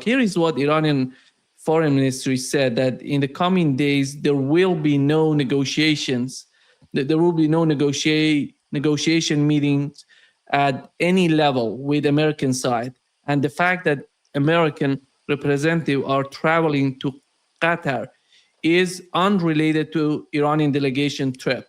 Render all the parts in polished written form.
Here is what Iranian foreign ministry said, that in the coming days, there will be no negotiations, that there will be no negotiation meetings at any level with American side. And the fact that American representatives are traveling to Qatar is unrelated to Iranian delegation trip,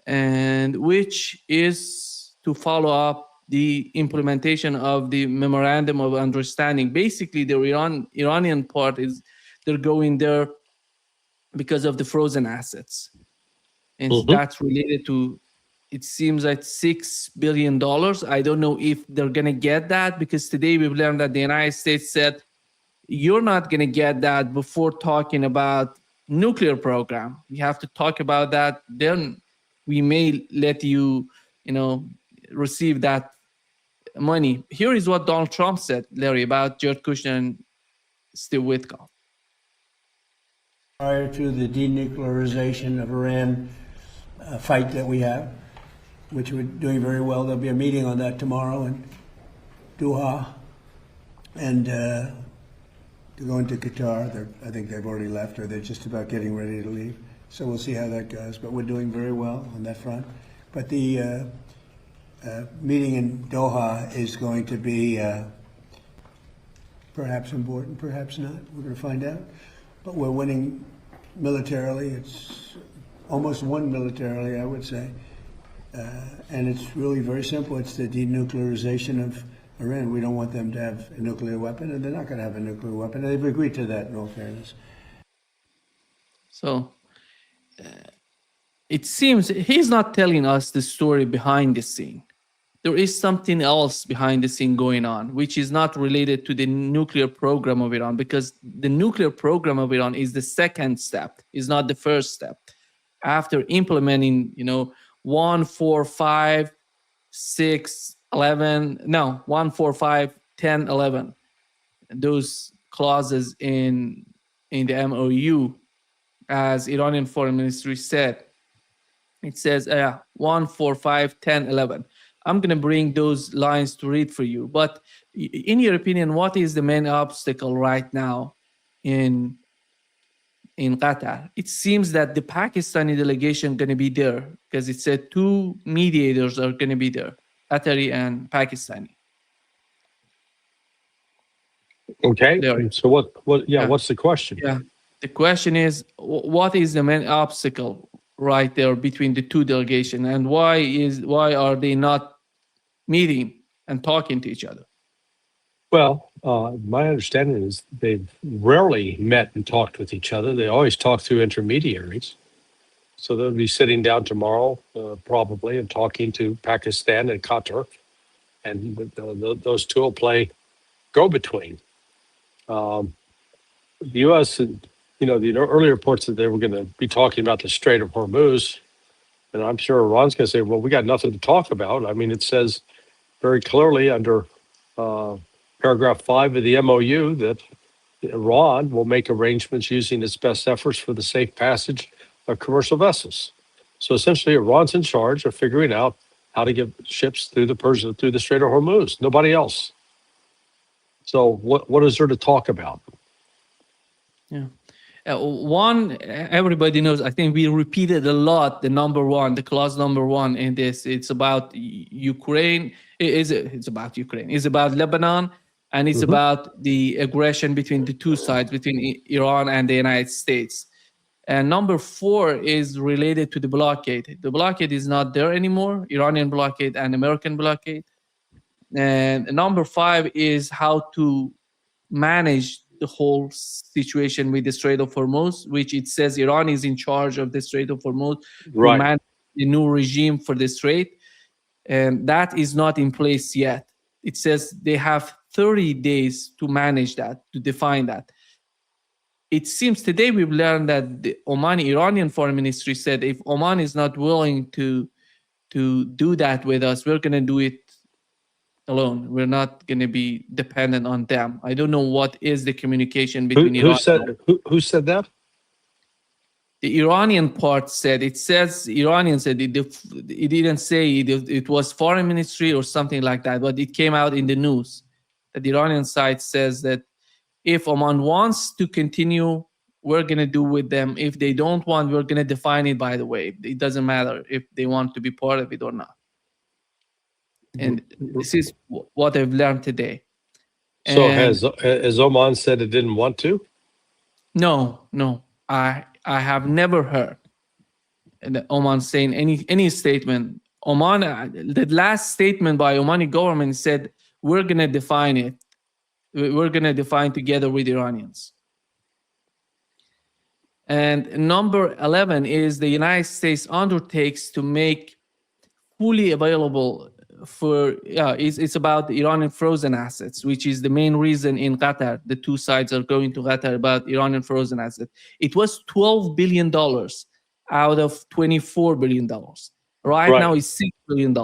and which is to follow up the implementation of the memorandum of understanding. Basically, the Iranian part is they're going there because of the frozen assets, and that's related to, it seems like $6 billion. I don't know if they're gonna get that, because today we've learned that the United States said you're not gonna get that before talking about nuclear program. We have to talk about that, then we may let you, receive that money. Here is what Donald Trump said, Larry, about Jared Kushner and Steve Witkoff. Prior to the denuclearization of Iran fight that we have, which we're doing very well, there'll be a meeting on that tomorrow in Doha, and to go into Qatar. I think they've already left, or they're just about getting ready to leave. So we'll see how that goes. But we're doing very well on that front. But the meeting in Doha is going to be perhaps important, perhaps not. We're going to find out. But we're winning militarily. It's almost won militarily, I would say. And it's really very simple. It's the denuclearization of Iran. We don't want them to have a nuclear weapon, and they're not going to have a nuclear weapon. And they've agreed to that, in all fairness. So it seems he's not telling us the story behind the scene. There is something else behind the scene going on, which is not related to the nuclear program of Iran, because the nuclear program of Iran is the second step, is not the first step. After implementing, 1, 4, 5, 6, 11, no, 1, 4, 5, 10, 11, those clauses in the MOU, as Iranian foreign ministry said, it says 1, 4, 5, 10, 11. I'm going to bring those lines to read for you. But in your opinion, what is the main obstacle right now in Qatar? It seems that the Pakistani delegation going to be there, because it said 2 mediators are going to be there, Qatari and Pakistani. Okay. Larry. So what's the question? Yeah. The question is, what is the main obstacle right there between the two delegations, and why are they not meeting and talking to each other? Well, my understanding is they've rarely met and talked with each other. They always talk through intermediaries. So they'll be sitting down tomorrow, probably, and talking to Pakistan and Qatar, and those two will play go-between. The U.S. the earlier reports that they were going to be talking about the Strait of Hormuz, and I'm sure Iran's going to say, well, we got nothing to talk about. I mean, it says very clearly under paragraph 5 of the MOU that Iran will make arrangements using its best efforts for the safe passage of commercial vessels. So essentially, Iran's in charge of figuring out how to get ships through the Strait of Hormuz. Nobody else. So what is there to talk about? Yeah. One, everybody knows, I think we repeated a lot the clause number 1 in this. It's about Ukraine. It's about Ukraine. It's about Lebanon, and it's about the aggression between the two sides, between Iran and the United States. And number 4 is related to the blockade. The blockade is not there anymore, Iranian blockade and American blockade. And number 5 is how to manage the whole situation with the Strait of Hormuz, which it says Iran is in charge of the Strait of Hormuz, Right. to manage the new regime for the Strait. And that is not in place yet. It says they have 30 days to manage that, to define that. It seems today we've learned that the Iranian foreign ministry said if Oman is not willing to do that with us, we're going to do it alone. We're not going to be dependent on them. I don't know what is the communication between Who Iran. who said that? The Iranian part said, it says Iranian said it didn't say it was foreign ministry or something like that, but it came out in the news that the Iranian side says that If Oman wants to continue, we're going to do with them. If they don't want, we're going to define it, by the way. It doesn't matter if they want to be part of it or not. And this is what I've learned today. So And has Oman said it didn't want to? no, I have never heard Oman saying any statement. Oman, the last statement by Omani government said, we're going to define it. We're going to define together with Iranians. And number 11 is the United States undertakes to make fully available for, it's about Iranian frozen assets, which is the main reason in Qatar. The two sides are going to Qatar about Iranian frozen assets. It was $12 billion out of $24 billion. Right now, it's $6 billion.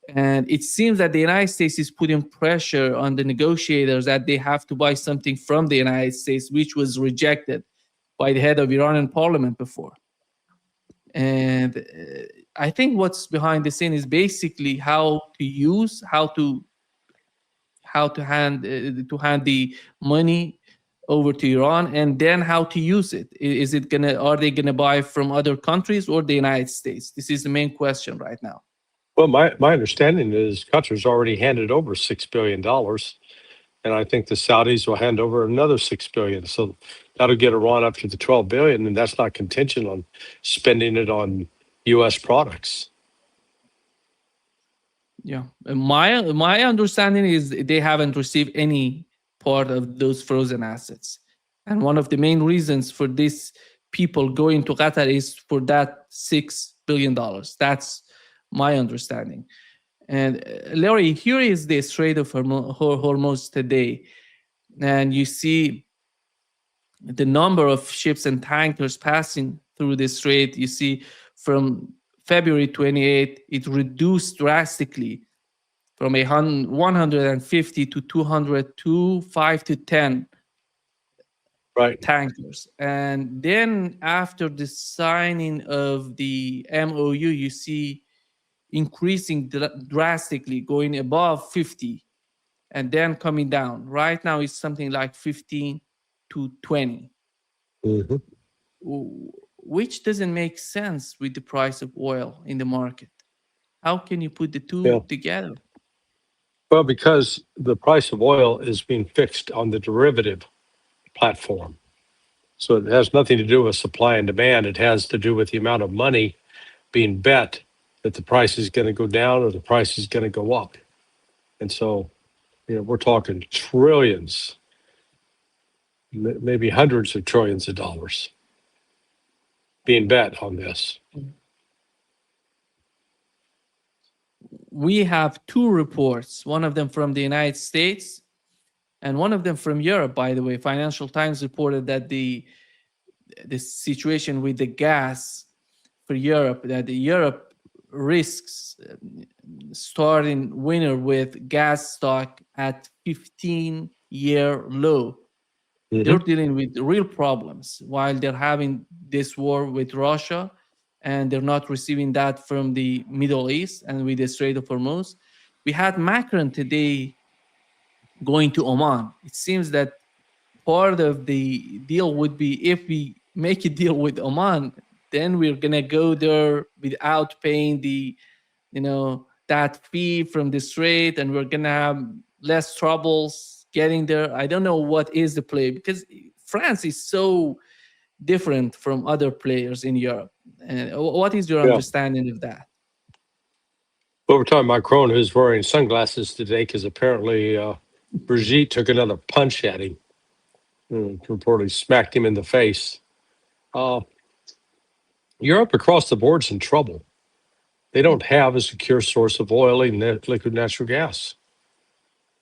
And it seems that the United States is putting pressure on the negotiators that they have to buy something from the United States, which was rejected by the head of Iranian parliament before. And I think what's behind the scene is basically how to hand the money over to Iran, and then how to use it. Are they gonna buy from other countries or the United States? This is the main question right now. Well, my understanding is Qatar's already handed over $6 billion, and I think the Saudis will hand over another $6 billion. So that'll get Iran up to the $12 billion, and that's not contingent on spending it on U.S. products. Yeah, my understanding is they haven't received any part of those frozen assets, and one of the main reasons for this people going to Qatar is for that $6 billion. That's my understanding. And Larry, here is the Strait of Hormuz today, and you see the number of ships and tankers passing through the strait. You see from February 28, it reduced drastically from 150 to 200 to 5 to 10 tankers. And then after the signing of the MOU, you see increasing drastically, going above 50 and then coming down. Right now it's something like 15 to 20. Mm-hmm. Which doesn't make sense with the price of oil in the market. How can you put the two together? Well, because the price of oil is being fixed on the derivative platform. So it has nothing to do with supply and demand. It has to do with the amount of money being bet that the price is going to go down or the price is going to go up. And so, we're talking trillions, maybe hundreds of trillions of dollars being bet on this. We have two reports, one of them from the United States and one of them from Europe, by the way. Financial Times reported that the situation with the gas for Europe, that Europe risks starting winter with gas stock at 15-year low. Mm-hmm. They're dealing with real problems while they're having this war with Russia, and they're not receiving that from the Middle East and with the Strait of Hormuz. We had Macron today going to Oman. It seems that part of the deal would be, if we make a deal with Oman, then we're gonna go there without paying the, that fee from the strait, and we're gonna have less troubles getting there. I don't know what is the play, because France is so different from other players in Europe. And what is your understanding of that? Well, we're talking Macron, who's wearing sunglasses today because apparently Brigitte took another punch at him and reportedly smacked him in the face. Europe across the board's in trouble. They don't have a secure source of oil and liquid natural gas.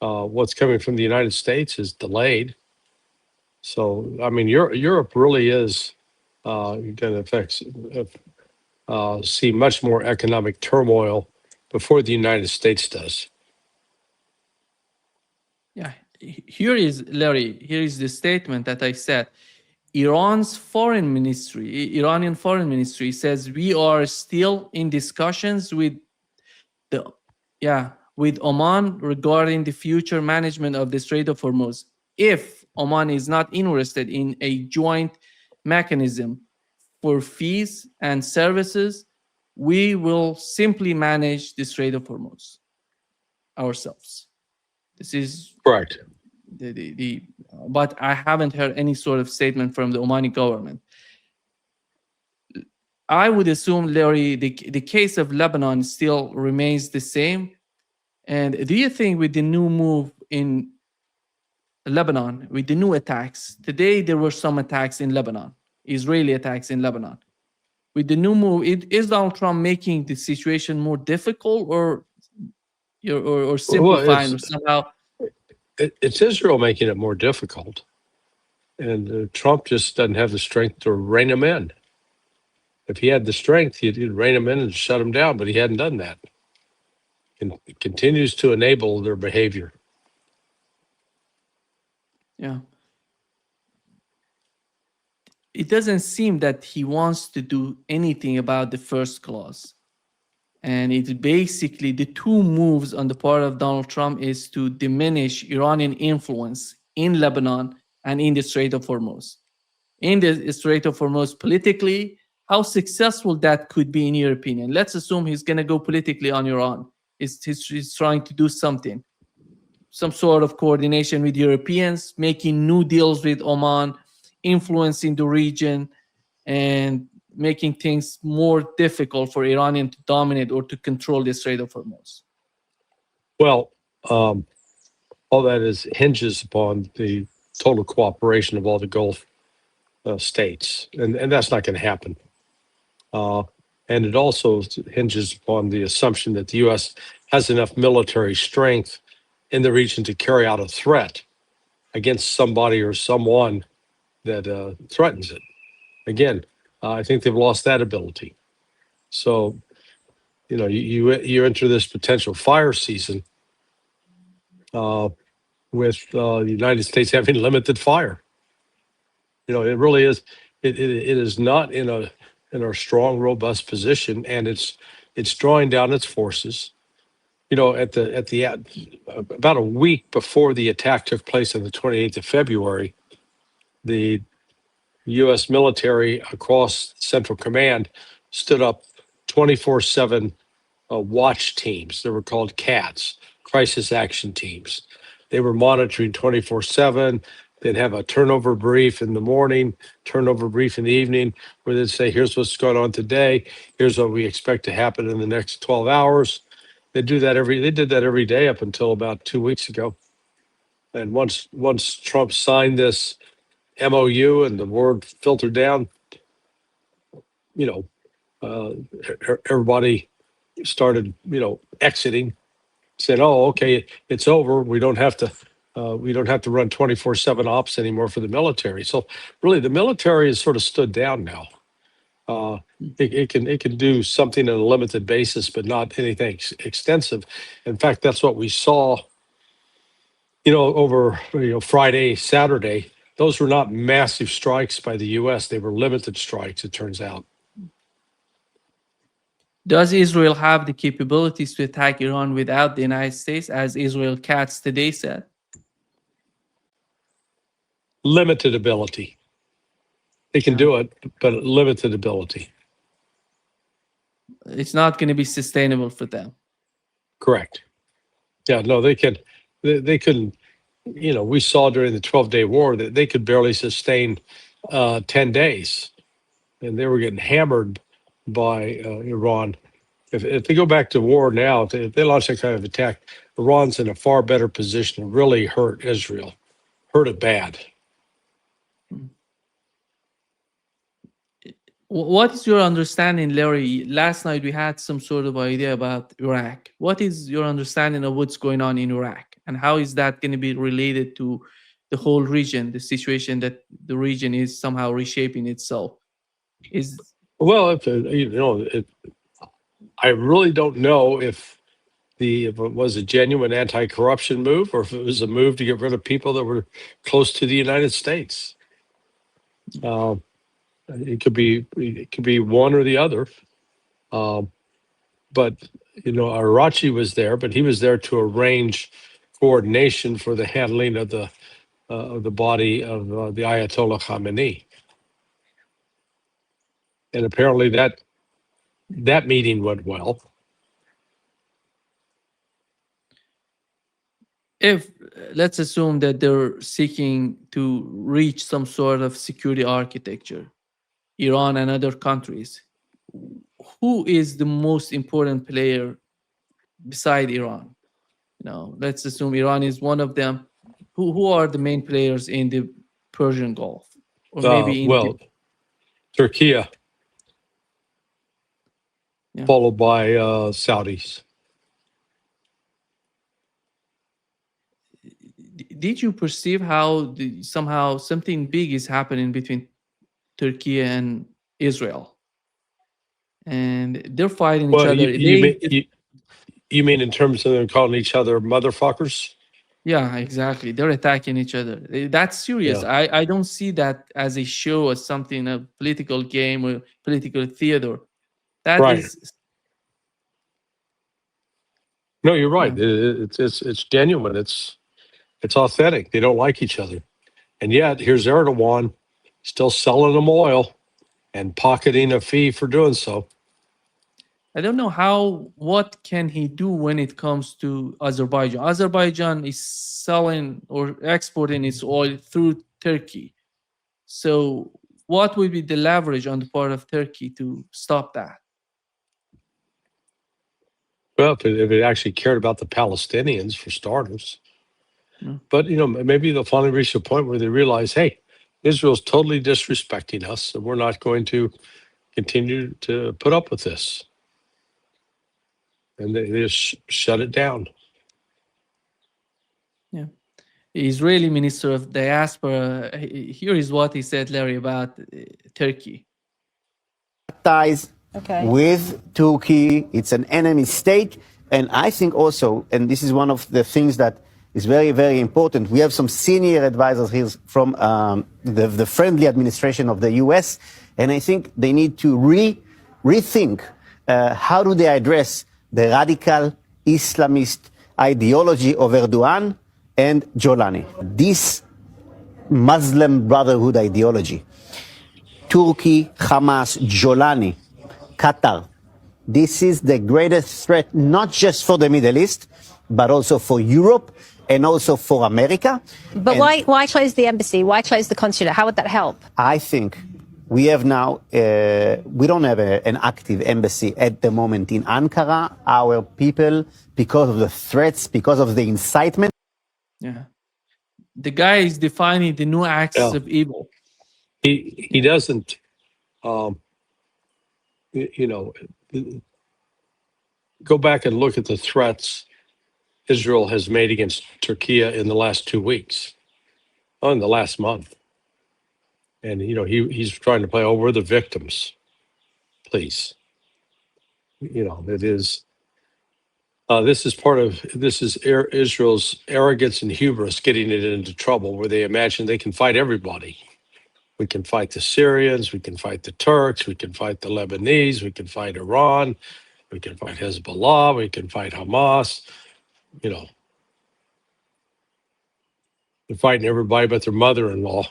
What's coming from the United States is delayed. So, Europe really is going to see much more economic turmoil before the United States does. Yeah, Larry, here is the statement that I said. Iranian foreign ministry says we are still in discussions with Oman regarding the future management of the Strait of Hormuz. If Oman is not interested in a joint mechanism for fees and services. We will simply manage the Strait of Hormuz ourselves. This is Correct. but I haven't heard any sort of statement from the Omani government. I would assume, Larry, the case of Lebanon still remains the same. And do you think with the new move in Lebanon, with the new attacks, today there were some attacks in Lebanon, Israeli attacks in Lebanon. With the new move, is Donald Trump making the situation more difficult or simplifying or somehow? It's Israel making it more difficult. And Trump just doesn't have the strength to rein them in. If he had the strength, he'd rein them in and shut them down, but he hadn't done that. And continues to enable their behavior. Yeah. It doesn't seem that he wants to do anything about the first clause. And it's basically the two moves on the part of Donald Trump is to diminish Iranian influence in Lebanon and in the Strait of Hormuz. In the Strait of Hormuz politically, how successful that could be in your opinion? Let's assume he's going to go politically on Iran. He's trying to do something, some sort of coordination with Europeans, making new deals with Oman, influencing the region, and making things more difficult for Iranian to dominate or to control the Strait of Hormuz. Well, all that hinges upon the total cooperation of all the Gulf states, and that's not going to happen. And it also hinges upon the assumption that the U.S. has enough military strength in the region to carry out a threat against somebody or someone that threatens it. Again, I think they've lost that ability. So, you enter this potential fire season with the United States having limited fire. It really is. It is not in a strong, robust position, and it's drawing down its forces. At about a week before the attack took place on the 28th of February, the U.S. military across Central Command stood up 24/7 watch teams. They were called CATs, Crisis Action Teams. They were monitoring 24/7. They'd have a turnover brief in the morning, turnover brief in the evening, where they'd say, here's what's going on today. Here's what we expect to happen in the next 12 hours. They did that every day up until about 2 weeks ago. And once Trump signed this MOU and the word filtered down, everybody started, exiting, said, "Oh, okay, it's over. We don't have to run 24/7 ops anymore for the military." So really, the military has sort of stood down now. It can do something on a limited basis, but not anything extensive. In fact, that's what we saw. Over Friday, Saturday. Those were not massive strikes by the U.S. They were limited strikes, it turns out. Does Israel have the capabilities to attack Iran without the United States, as Israel Katz today said? Limited ability. They can do it, but limited ability. It's not going to be sustainable for them. Correct. Yeah, no, they can. They couldn't. We saw during the 12-day war that they could barely sustain 10 days, and they were getting hammered by Iran. If they go back to war now, if they launch that kind of attack, Iran's in a far better position to really hurt Israel, hurt it bad. What is your understanding, Larry? Last night we had some sort of idea about Iraq. What is your understanding of what's going on in Iraq? And how is that going to be related to the whole region, the situation that the region is somehow reshaping itself? Well, I really don't know if it was a genuine anti-corruption move or if it was a move to get rid of people that were close to the United States. It could be one or the other. But Arachi was there, but he was there to arrange coordination for the handling of the of the body of the Ayatollah Khamenei. And apparently that meeting went well. If let's assume that they're seeking to reach some sort of security architecture, Iran and other countries, who is the most important player beside Iran? Let's assume Iran is one of them. Who are the main players in the Persian Gulf, or maybe in Well, Turkey, yeah. followed by Saudis. Did you perceive how somehow something big is happening between Turkey and Israel, and they're fighting each Well, other? you mean in terms of them calling each other motherfuckers? Yeah, exactly. They're attacking each other. That's serious. Yeah. I don't see that as a show, as something, a political game or political theater. That Right. is, No, you're right. yeah. It's genuine. It's authentic. They don't like each other, and yet here's Erdogan still selling them oil and pocketing a fee for doing so. I don't know what can he do when it comes to Azerbaijan. Azerbaijan is selling or exporting its oil through Turkey. So what would be the leverage on the part of Turkey to stop that? Well, if it actually cared about the Palestinians, for starters. Yeah. But maybe they'll finally reach a point where they realize, hey, Israel's totally disrespecting us, and we're not going to continue to put up with this. And they just shut it down. Yeah. Israeli Minister of Diaspora, here is what he said, Larry, about Turkey. Ties with Turkey. It's an enemy state. And I think also, and this is one of the things that is very, very important, we have some senior advisors here from the friendly administration of the US. And I think they need to rethink how do they address the radical Islamist ideology of Erdogan and Jolani. This Muslim Brotherhood ideology. Turkey, Hamas, Jolani, Qatar. This is the greatest threat, not just for the Middle East, but also for Europe and also for America. But why close the embassy? Why close the consulate? How would that help? I think we have now, we don't have an active embassy at the moment in Ankara. Our people, because of the threats, because of the incitement. Yeah. The guy is defining the new axis of evil. He doesn't, go back and look at the threats Israel has made against Turkey in the last 2 weeks, in the last month. And, he's trying to play, we're the victims. Please. It is, this is Israel's arrogance and hubris getting it into trouble where they imagine they can fight everybody. We can fight the Syrians, we can fight the Turks, we can fight the Lebanese, we can fight Iran, we can fight Hezbollah, we can fight Hamas. They're fighting everybody but their mother-in-law.